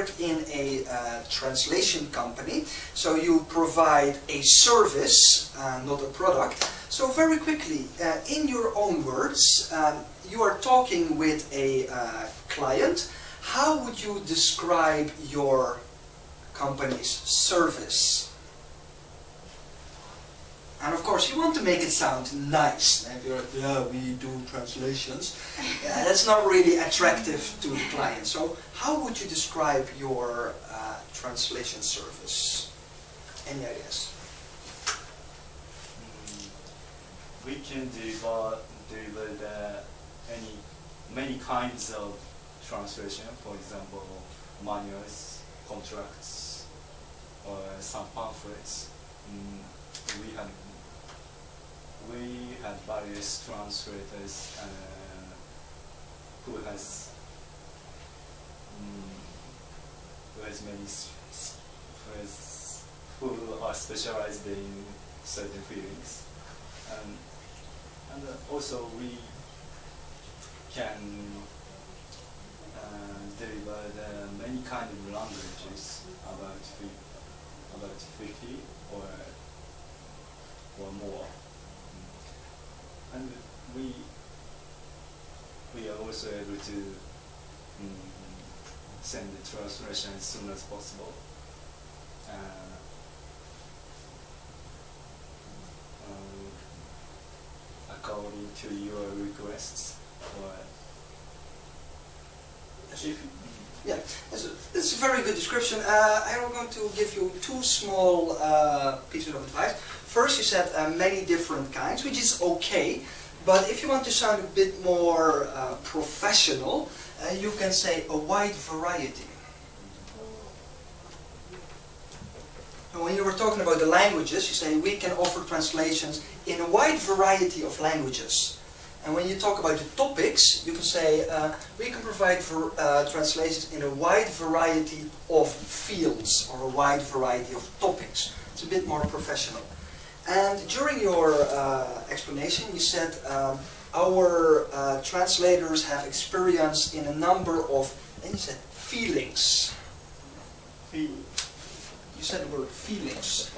work in a translation company, so you provide a service, not a product. So very quickly, in your own words, you are talking with a client. How would you describe your company's service? And of course, you want to make it sound nice. Maybe you're like, yeah, we do translations. Yeah, that's not really attractive to the client. So how would you describe your translation service? Any ideas? We can deliver many kinds of translation. For example, manuals, contracts, or some pamphlets. We had various translators who are specialized in certain fields, and also we can deliver many kind of languages, about 50 or more. And we are also able to send the translation as soon as possible. According to your requests. Yeah, that's a very good description. I'm going to give you two small pieces of advice. First, you said many different kinds, which is okay, but if you want to sound a bit more professional, you can say a wide variety. And when you were talking about the languages, you say we can offer translations in a wide variety of languages. And when you talk about the topics, you can say we can provide translations in a wide variety of fields or a wide variety of topics. It's a bit more professional. And during your explanation, you said our translators have experience in a number of, and you said feelings. You said the word feelings.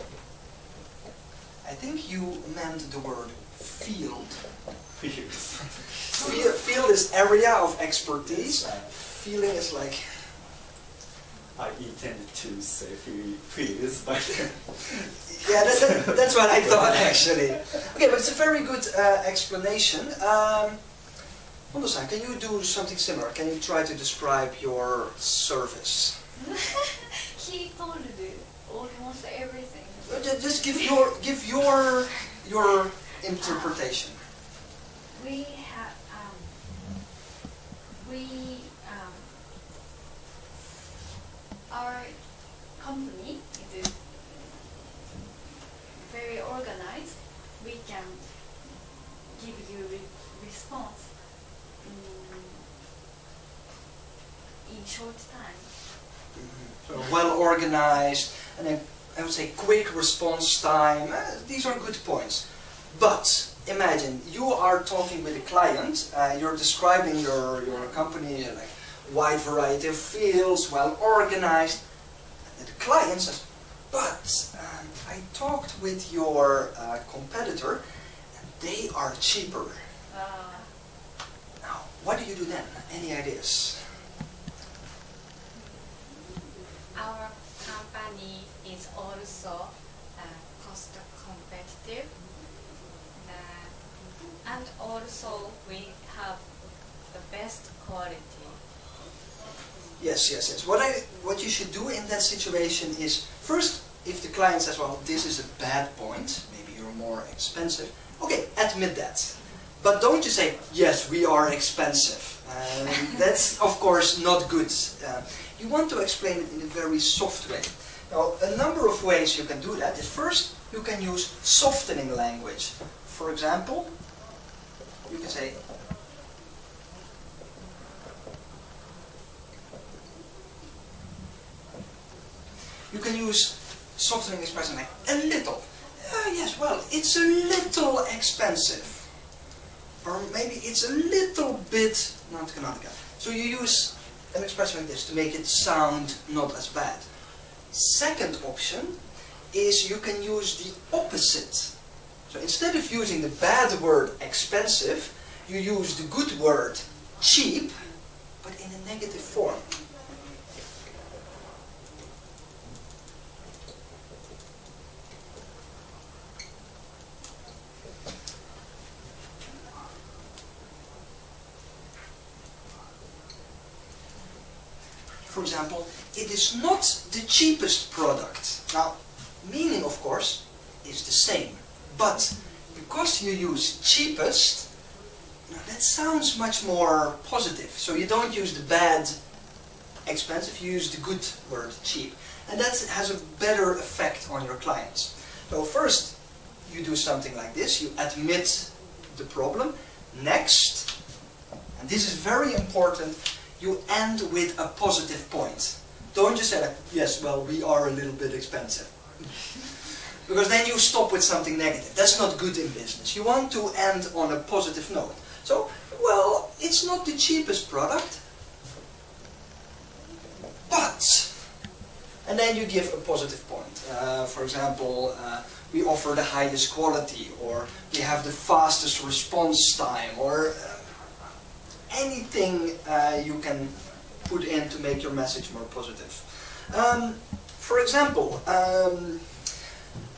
I think you meant the word field. Field is area of expertise. Feeling is like... I intended to say fields, but... yeah, that's what I thought actually. Okay, but it's a very good explanation. Hondo-san, can you do something similar? Can you try to describe your service? He told you almost everything. Just give your interpretation. Our company is very organized. We can give you response in short time. So well organized, and then I would say quick response time. These are good points. But imagine you are talking with a client, you're describing your company like wide variety of fields, well organized, and the client says, but I talked with your competitor and they are cheaper. Now, what do you do then? Any ideas? Our company is also cost competitive. And also we have the best quality. Yes. What you should do in that situation is, first, if the client says, well, this is a bad point, maybe you're more expensive, okay, admit that. But don't just say, yes, we are expensive. That's, of course, not good. You want to explain it in a very soft way. Now, a number of ways you can do that is, first, you can use softening language. For example, you can say, you can use softening expression like a little. Yes, well, it's a little expensive. Or maybe it's a little bit, not. So you use an expression like this to make it sound not as bad. Second option is you can use the opposite. So instead of using the bad word expensive, you use the good word cheap, but in a negative form. For example, it is not the cheapest product. Now, meaning of course is the same, but because you use cheapest, that sounds much more positive. So you don't use the bad expensive, you use the good word cheap. And that has a better effect on your clients. So first you do something like this, you admit the problem. Next, and this is very important, you end with a positive point. Don't just say, yes, well, we are a little bit expensive. Because then you stop with something negative. That's not good in business. You want to end on a positive note. So, well, it's not the cheapest product, but, and then you give a positive point. For example, we offer the highest quality, or we have the fastest response time, or anything you can put in to make your message more positive. For example,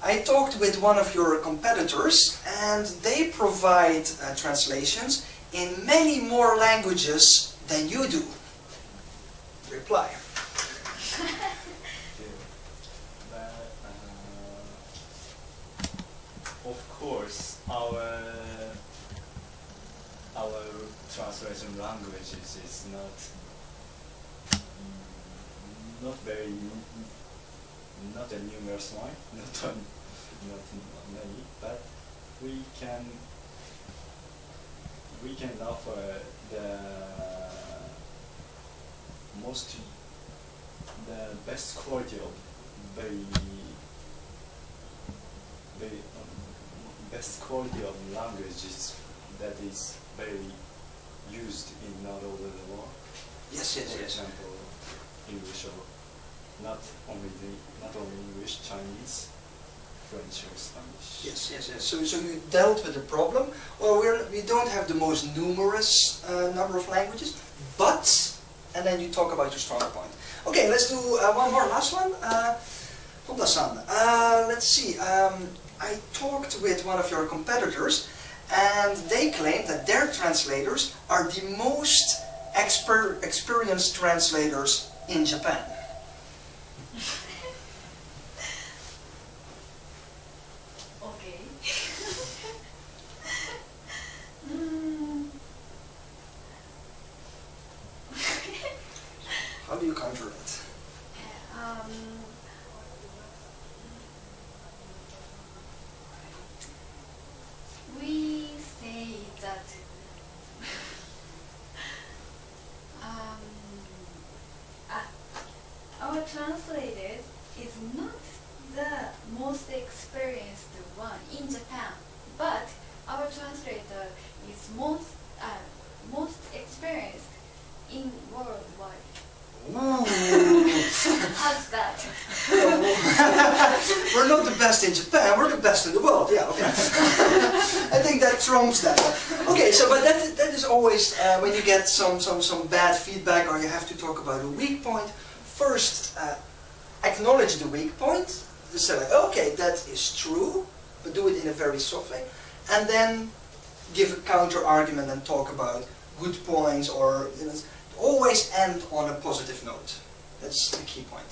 I talked with one of your competitors and they provide translations in many more languages than you do. Reply. Of course, our translation languages is not a numerous one, not many, but we can offer the best quality of best quality of languages that is very used in all over the world. Yes, yes, For yes. example, English, or not only English, Chinese, French, or Spanish. Yes, yes, yes. So you dealt with the problem. Well, we don't have the most numerous number of languages, but, and then you talk about your stronger point. Okay, let's do one more, last one. Honda-san, let's see. I talked with one of your competitors, and they claim that their translators are the most experienced translators in Japan. Okay. How do you counter it? We say that our translator is not the most experienced one in Japan, but our translator is most experienced in worldwide. How's that? We're not the best in Japan, we're the best in the world. Yeah, okay. I think that trumps that. Okay, so but that is always when you get some bad feedback or you have to talk about a weak point. First, acknowledge the weak point. Just say like, okay, that is true, but do it in a very soft way, and then give a counter argument and talk about good points, or always end on a positive note. That's the key point.